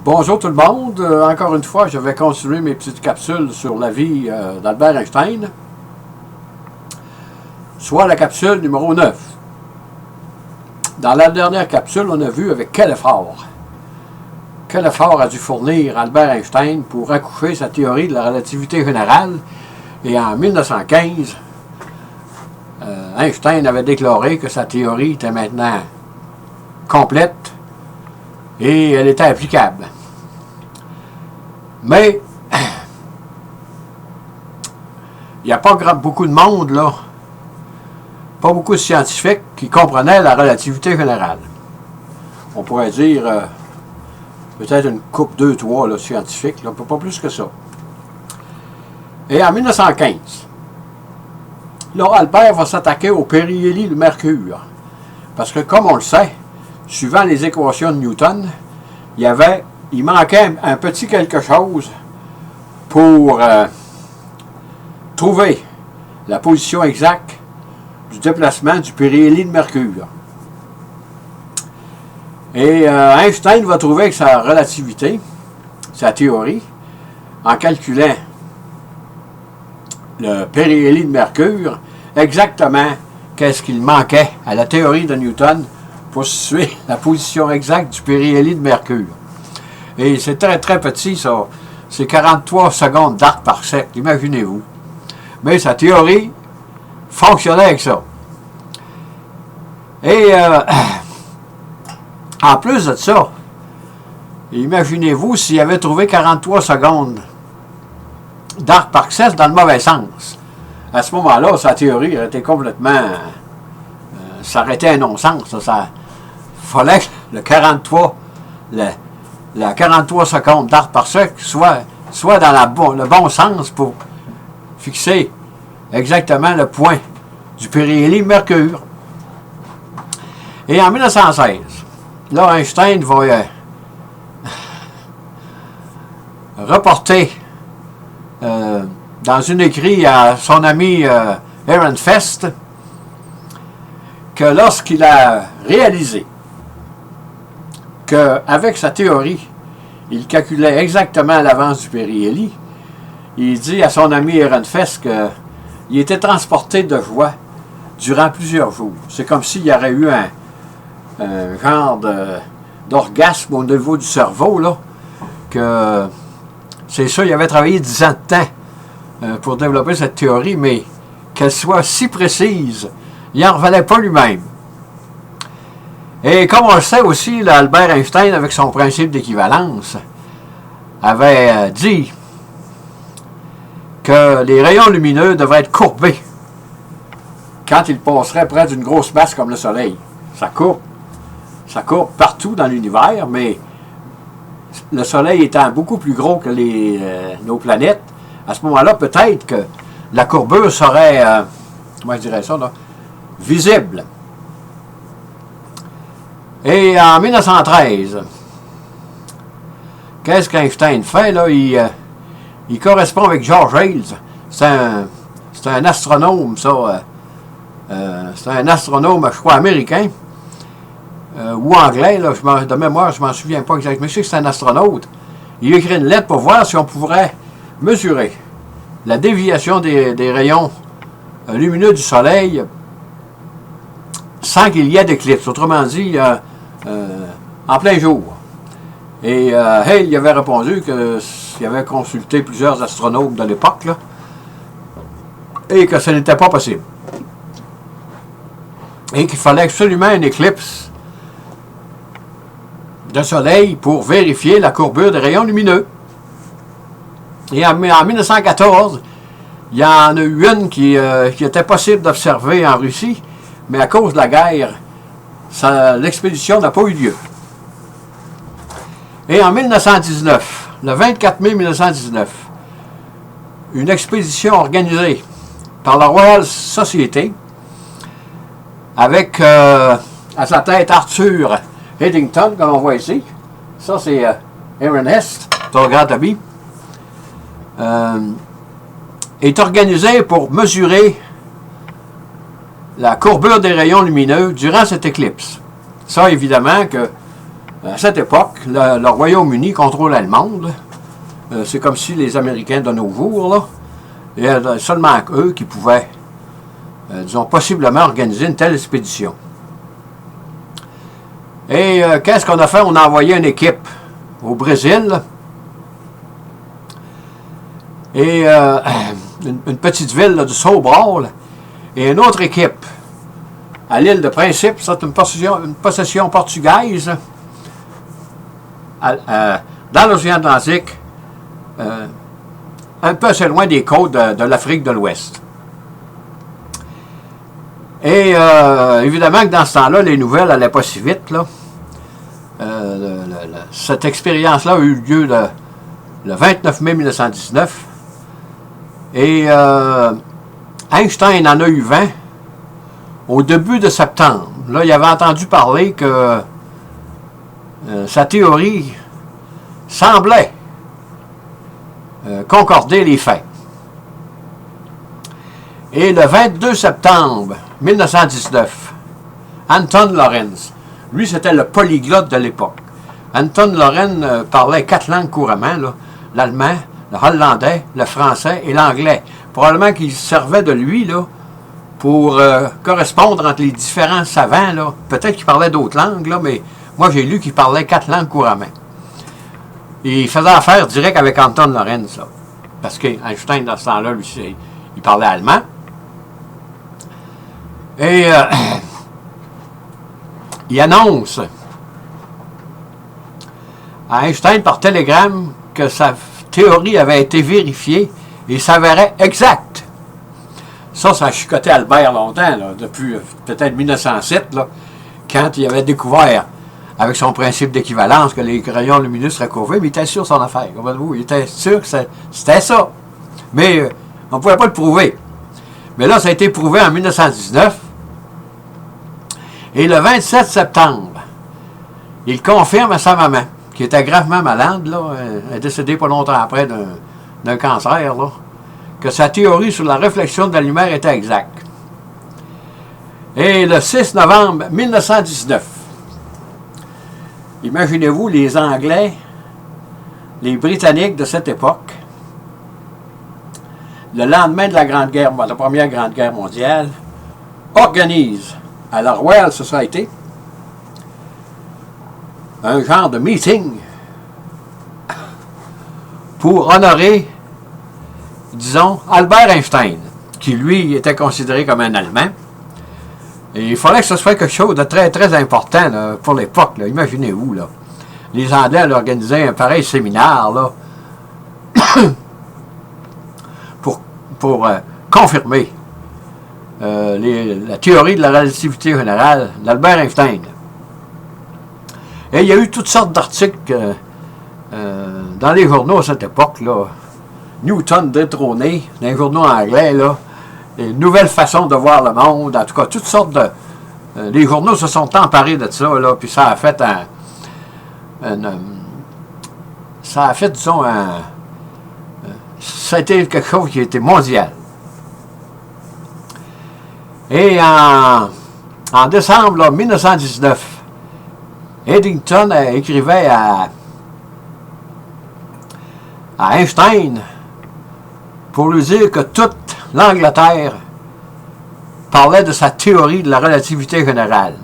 Bonjour tout le monde. Encore une fois, je vais continuer mes petites capsules sur la vie d'Albert Einstein. Soit la capsule numéro 9. Dans la dernière capsule, on a vu avec quel effort a dû fournir Albert Einstein pour accoucher sa théorie de la relativité générale. Et en 1915, Einstein avait déclaré que sa théorie était maintenant complète et elle était applicable. Mais il n'y a pas beaucoup de monde, là, pas beaucoup de scientifiques qui comprenaient la relativité générale. On pourrait dire peut-être une couple, 2, 3 là, scientifiques, là, pas plus que ça. Et en 1915, là, Albert va s'attaquer au périhélie de Mercure. Parce que, comme on le sait, suivant les équations de Newton, il manquait un petit quelque chose pour trouver la position exacte du déplacement du périhélie de Mercure. Et Einstein va trouver que sa relativité, sa théorie, en calculant le périhélie de Mercure, exactement qu'est-ce qu'il manquait à la théorie de Newton pour situer la position exacte du périhélie de Mercure. Et c'est très très petit, ça. C'est 43 secondes d'arc par siècle, imaginez-vous. Mais sa théorie fonctionnait avec ça. Et en plus de ça, imaginez-vous s'il avait trouvé 43 secondes d'arc par siècle dans le mauvais sens. À ce moment-là, sa théorie aurait été complètement... ça aurait été un non-sens. Ça fallait que le 43 secondes d'arc par siècle soit dans le bon sens pour fixer exactement le point du périhélie Mercure. Et en 1916, là, Einstein va reporter dans une écrit à son ami Ehrenfest que lorsqu'il a réalisé qu'avec sa théorie, il calculait exactement l'avance du périhélie, il dit à son ami Ehrenfest qu'il était transporté de joie durant plusieurs jours. C'est comme s'il y aurait eu un genre d'orgasme au niveau du cerveau, là, que c'est ça, il avait travaillé 10 ans de temps pour développer cette théorie, mais qu'elle soit si précise, il n'en revenait pas lui-même. Et comme on le sait aussi, là, Albert Einstein, avec son principe d'équivalence, avait dit que les rayons lumineux devraient être courbés quand ils passeraient près d'une grosse masse comme le Soleil. Ça courbe partout dans l'univers, mais le Soleil étant beaucoup plus gros que nos planètes, à ce moment-là, peut-être que la courbure serait, comment je dirais ça, là, visible. Et en 1913, qu'est-ce qu'Einstein fait, là? Il correspond avec George Hales. C'est un astronome, ça. C'est un astronome, je crois, américain. Ou anglais, là, de mémoire, je ne m'en souviens pas exactement. Mais je sais que c'est un astronaute. Il écrit une lettre pour voir si on pourrait mesurer la déviation des rayons lumineux du Soleil sans qu'il y ait d'éclipse. Autrement dit, en plein jour. Et Hale il avait répondu qu'il avait consulté plusieurs astronomes de l'époque, là, et que ce n'était pas possible. Et qu'il fallait absolument une éclipse de Soleil pour vérifier la courbure des rayons lumineux. Et en 1914, il y en a eu une qui était possible d'observer en Russie, mais à cause de la guerre, l'expédition n'a pas eu lieu. Et en 1919, le 24 mai 1919, une expédition organisée par la Royal Society, avec à sa tête Arthur Eddington, comme on voit ici. Ça, c'est Ernest, ton grand ami. Est organisé pour mesurer la courbure des rayons lumineux durant cette éclipse. Ça, évidemment, que À cette époque, le Royaume-Uni contrôlait le monde. C'est comme si les Américains de nos jours, là, il y a seulement eux qui pouvaient, disons, possiblement organiser une telle expédition. Et qu'est-ce qu'on a fait? On a envoyé une équipe au Brésil et une petite ville là, du Sobral et une autre équipe à l'île de Principe. C'est une possession portugaise dans l'océan Atlantique, un peu assez loin des côtes de l'Afrique de l'Ouest. Et évidemment que dans ce temps-là, les nouvelles n'allaient pas si vite, là. Cette expérience-là a eu lieu le 29 mai 1919. Et Einstein en a eu 20 au début de septembre. Là, il avait entendu parler que sa théorie semblait concorder les faits. Et le 22 septembre 1919, Anton Lorentz, lui c'était le polyglotte de l'époque. Anton Lorentz parlait 4 langues couramment, l'allemand, le hollandais, le français et l'anglais. Probablement qu'il servait de lui là, pour correspondre entre les différents savants. Là. Peut-être qu'il parlait d'autres langues, là, mais moi j'ai lu qu'il parlait 4 langues couramment. Et il faisait affaire direct avec Anton Lorentz, là, parce qu'Einstein, dans ce temps-là, lui, il parlait allemand. Et il annonce à Einstein par télégramme que sa théorie avait été vérifiée et s'avérait exacte. Ça a chicoté Albert longtemps, là, depuis peut-être 1907, là, quand il avait découvert, avec son principe d'équivalence, que les crayons lumineux seraient courbés, mais il était sûr de son affaire. Il était sûr que c'était ça. Mais on ne pouvait pas le prouver. Mais là, ça a été prouvé en 1919. Et le 27 septembre, il confirme à sa maman, qui était gravement malade, là, elle est décédée pas longtemps après d'un cancer, là, que sa théorie sur la réflexion de la lumière était exacte. Et le 6 novembre 1919, imaginez-vous les Anglais, les Britanniques de cette époque, le lendemain de la Première Grande Guerre mondiale, organisent à la Royal Society un genre de meeting pour honorer, disons, Albert Einstein, qui lui était considéré comme un Allemand. Et il fallait que ce soit quelque chose de très, très important là, pour l'époque. Imaginez-vous, là. Les Anglais allaient organiser un pareil séminaire là, pour confirmer la théorie de la relativité générale d'Albert Einstein. Et il y a eu toutes sortes d'articles dans les journaux à cette époque, là. Newton détrôné, dans les journaux anglais, là. Une nouvelle façon de voir le monde, en tout cas, toutes sortes de... les journaux se sont emparés de ça, là, puis ça a fait disons, ça a été quelque chose qui a été mondial. Et en décembre là, 1919, Eddington écrivait à Einstein pour lui dire que toute l'Angleterre parlait de sa théorie de la relativité générale.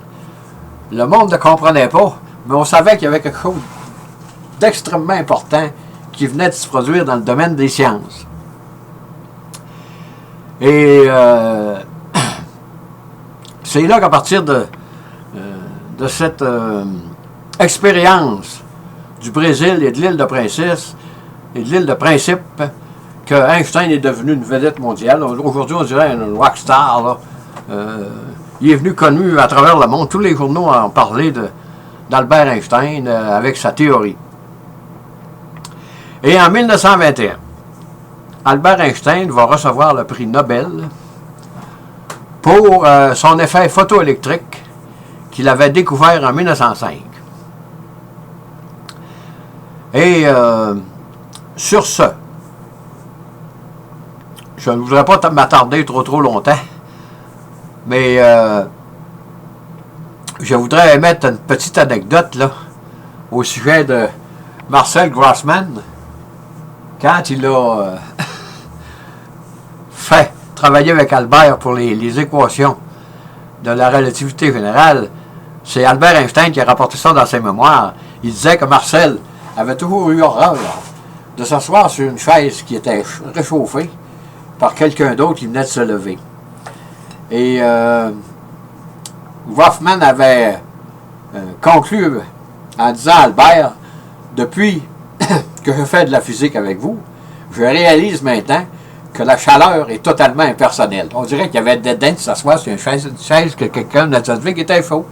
Le monde ne comprenait pas, mais on savait qu'il y avait quelque chose d'extrêmement important qui venait de se produire dans le domaine des sciences. Et c'est là qu'à partir de cette expérience du Brésil et de l'île de Principe, que Einstein est devenu une vedette mondiale. Aujourd'hui, on dirait un rockstar. Là. Il est venu connu à travers le monde. Tous les journaux ont parlé d'Albert Einstein avec sa théorie. Et en 1921, Albert Einstein va recevoir le prix Nobel pour son effet photoélectrique qu'il avait découvert en 1905. Et sur ce, je ne voudrais pas m'attarder trop longtemps, mais je voudrais mettre une petite anecdote là, au sujet de Marcel Grossman, quand il a fait travailler avec Albert pour les équations de la relativité générale. C'est Albert Einstein qui a rapporté ça dans ses mémoires. Il disait que Marcel avait toujours eu horreur de s'asseoir sur une chaise qui était réchauffée par quelqu'un d'autre qui venait de se lever. Et Wolfman avait conclu en disant à Albert, depuis que je fais de la physique avec vous, je réalise maintenant que la chaleur est totalement impersonnelle. On dirait qu'il y avait dédain de s'asseoir sur une chaise que quelqu'un n'a déjà vu qui était faux.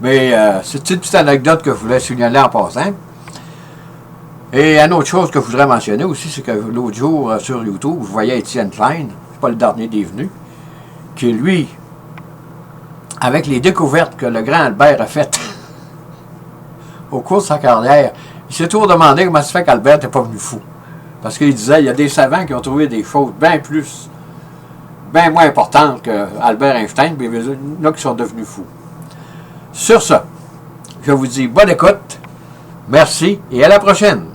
Mais c'est une petite anecdote que je voulais signaler en passant. Et une autre chose que je voudrais mentionner aussi, c'est que l'autre jour sur YouTube, je voyais Étienne Klein, c'est pas le dernier des venus, qui lui, avec les découvertes que le grand Albert a faites au cours de sa carrière, il s'est toujours demandé comment ça se fait qu'Albert n'est pas venu fou. Parce qu'il disait, il y a des savants qui ont trouvé des choses bien moins importantes qu'Albert Einstein, mais il y en a qui sont devenus fous. Sur ce, je vous dis bonne écoute, merci et à la prochaine.